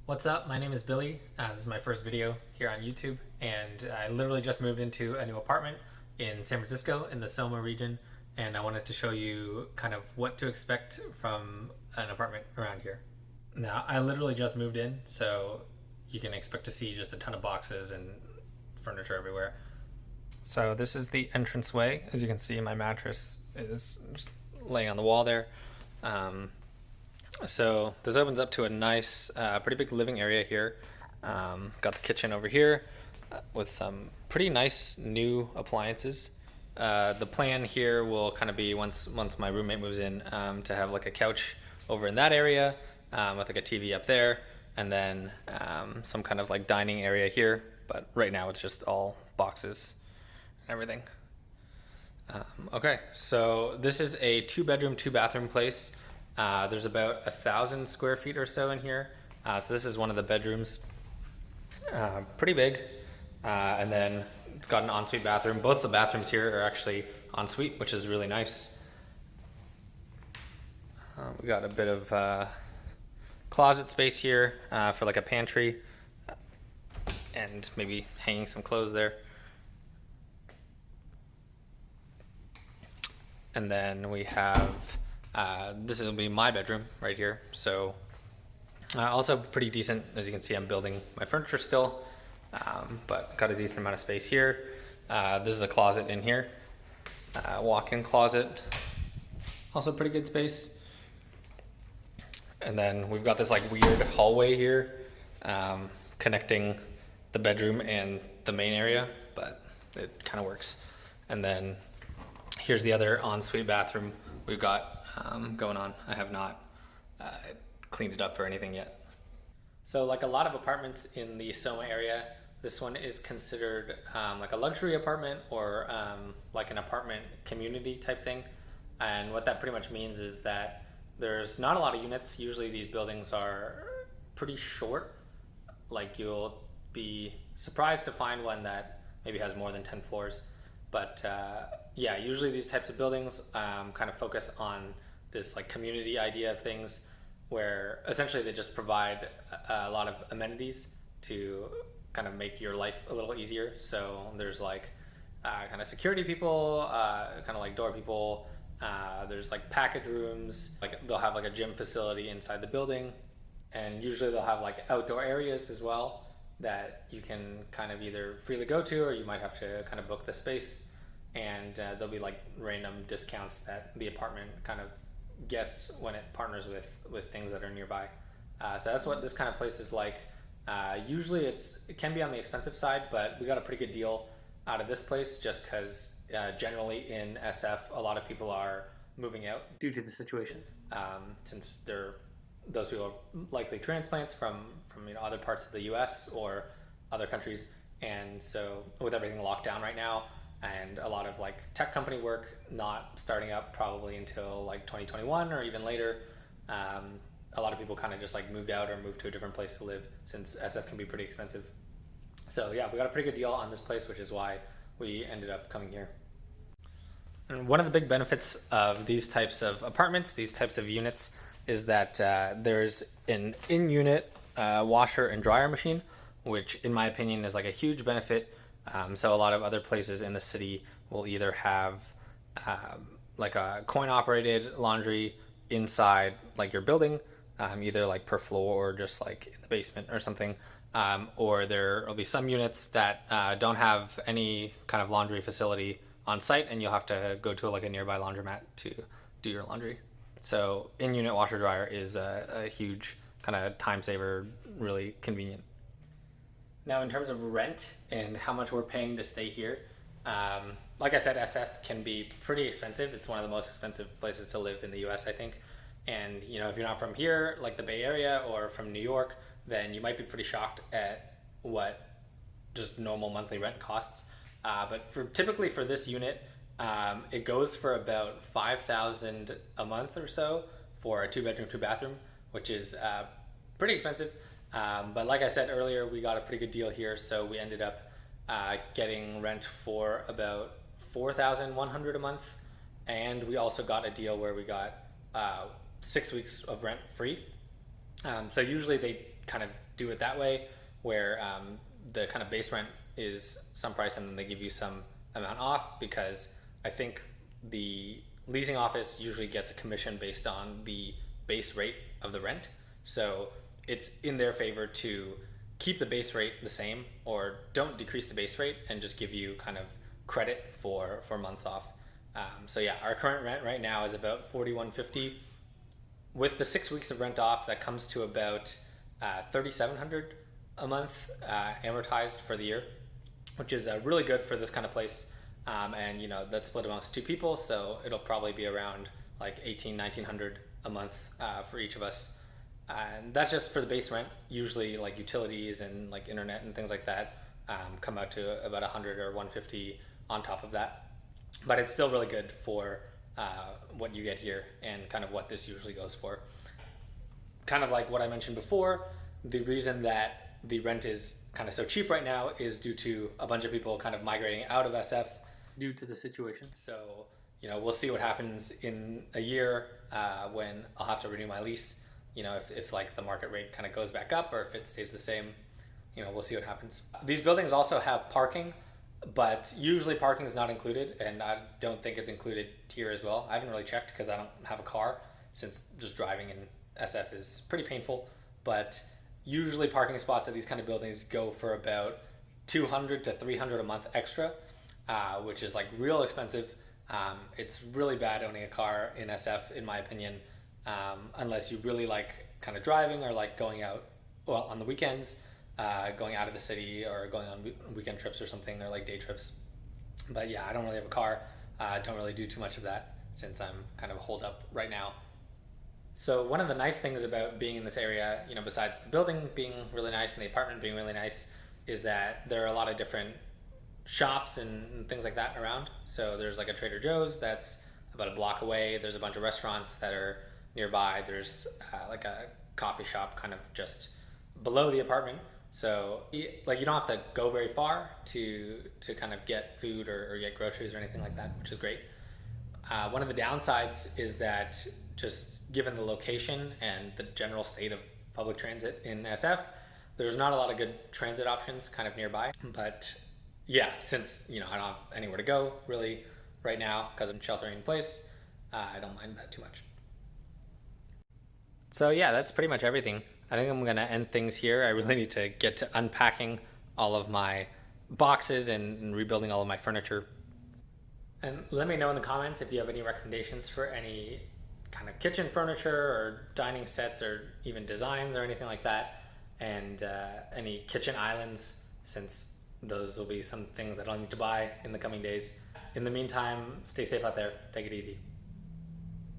What's up? My name is Billy. This is my first video here on YouTube, and I literally just moved into a new apartment in San Francisco in the SOMA region, and I wanted to show you kind of what to expect from an apartment around here. Now, I literally just moved in, so you can expect to see just a ton of boxes and furniture everywhere. So this is the entranceway. As you can see, my mattress is just laying on the wall there. So this opens up to a nice, pretty big living area here. Got the kitchen over here with some pretty nice new appliances. The plan here will kind of be once my roommate moves in, to have like a couch over in that area, with like a TV up there, and then some kind of like dining area here. But right now it's just all boxes and everything. Okay, so this is a 2-bedroom, 2-bathroom place. There's about 1,000 square feet or so in here. So this is one of the bedrooms, pretty big. And then it's got an ensuite bathroom. Both the bathrooms here are actually ensuite, which is really nice. We got a bit of closet space here for like a pantry and maybe hanging some clothes there. And then we have this will be my bedroom right here. So also pretty decent. As you can see, I'm building my furniture still, but got a decent amount of space here. This is a closet in here, walk-in closet, also pretty good space. And then we've got this like weird hallway here, connecting the bedroom and the main area, but it kind of works. And then here's the other ensuite bathroom we've got going on. I have not cleaned it up or anything yet. So like a lot of apartments in the SOMA area, this one is considered like a luxury apartment or like an apartment community type thing. And what that pretty much means is that there's not a lot of units. Usually these buildings are pretty short. Like you'll be surprised to find one that maybe has more than 10 floors. But yeah, usually these types of buildings kind of focus on this like community idea of things, where essentially they just provide a lot of amenities to kind of make your life a little easier. So there's like kind of security people, kind of like door people. There's like package rooms. Like they'll have like a gym facility inside the building, and usually they'll have like outdoor areas as well that you can kind of either freely go to, or you might have to kind of book the space. And there'll be like random discounts that the apartment kind of gets when it partners with things that are nearby. So that's what this kind of place is like. Usually it can be on the expensive side, but we got a pretty good deal out of this place just because generally in SF a lot of people are moving out due to the situation, since those people are likely transplants from other parts of the US or other countries. And so with everything locked down right now, and a lot of like tech company work not starting up probably until like 2021 or even later, a lot of people kind of just like moved out or moved to a different place to live, since SF can be pretty expensive. So yeah, we got a pretty good deal on this place, which is why we ended up coming here. And one of the big benefits of these types of apartments, these types of units, is that there's an in-unit washer and dryer machine, which in my opinion is like a huge benefit. So a lot of other places in the city will either have like a coin-operated laundry inside like your building, either like per floor or just like in the basement or something, or there will be some units that don't have any kind of laundry facility on site, and you'll have to go to like a nearby laundromat to do your laundry. So in-unit washer dryer is a huge kind of time saver, really convenient. Now, in terms of rent and how much we're paying to stay here, like I said, SF can be pretty expensive. It's one of the most expensive places to live in the US, I think. And, you know, if you're not from here, like the Bay Area or from New York, then you might be pretty shocked at what just normal monthly rent costs. But typically for this unit, it goes for about $5,000 a month or so for a 2-bedroom, 2-bathroom, which is pretty expensive. But like I said earlier, we got a pretty good deal here, so we ended up getting rent for about $4,100 a month, and we also got a deal where we got 6 weeks of rent free. So usually kind of do it that way, where the kind of base rent is some price and then they give you some amount off, because I think the leasing office usually gets a commission based on the base rate of the rent. So it's in their favor to keep the base rate the same or don't decrease the base rate and just give you kind of credit for months off. So yeah, our current rent right now is about $41.50. With the 6 weeks of rent off, that comes to about $3,700 a month amortized for the year, which is really good for this kind of place. And you know, that's split amongst two people, so it'll probably be around like $1,900 a month for each of us. And that's just for the base rent. Usually like utilities and like internet and things like that come out to about 100 or 150 on top of that. But it's still really good for what you get here and kind of what this usually goes for. Kind of like what I mentioned before, the reason that the rent is kind of so cheap right now is due to a bunch of people kind of migrating out of SF due to the situation. So, you know, we'll see what happens in a year when I'll have to renew my lease. You know, if like the market rate kind of goes back up or if it stays the same, you know, we'll see what happens. These buildings also have parking, but usually parking is not included, and I don't think it's included here as well. I haven't really checked because I don't have a car, since just driving in SF is pretty painful. But usually parking spots at these kind of buildings go for about $200 to $300 a month extra, which is like real expensive. It's really bad owning a car in SF, in my opinion, unless you really like kind of driving or like going out on the weekends, going out of the city or going on weekend trips or something, or like day trips. But yeah, I don't really have a car. Don't really do too much of that since I'm kind of holed up right now. So one of the nice things about being in this area, you know, besides the building being really nice and the apartment being really nice, is that there are a lot of different shops and things like that around. So there's like a Trader Joe's that's about a block away. There's a bunch of restaurants that are nearby. There's like a coffee shop kind of just below the apartment. So like you don't have to go very far to kind of get food or get groceries or anything like that, which is great. One of the downsides is that just given the location and the general state of public transit in SF, there's not a lot of good transit options kind of nearby. But yeah, since, you know, I don't have anywhere to go really right now because I'm sheltering in place, I don't mind that too much. So yeah, that's pretty much everything. I think I'm gonna end things here. I really need to get to unpacking all of my boxes and rebuilding all of my furniture. And let me know in the comments if you have any recommendations for any kind of kitchen furniture or dining sets or even designs or anything like that. And any kitchen islands, since those will be some things that I'll need to buy in the coming days. In the meantime, stay safe out there. Take it easy.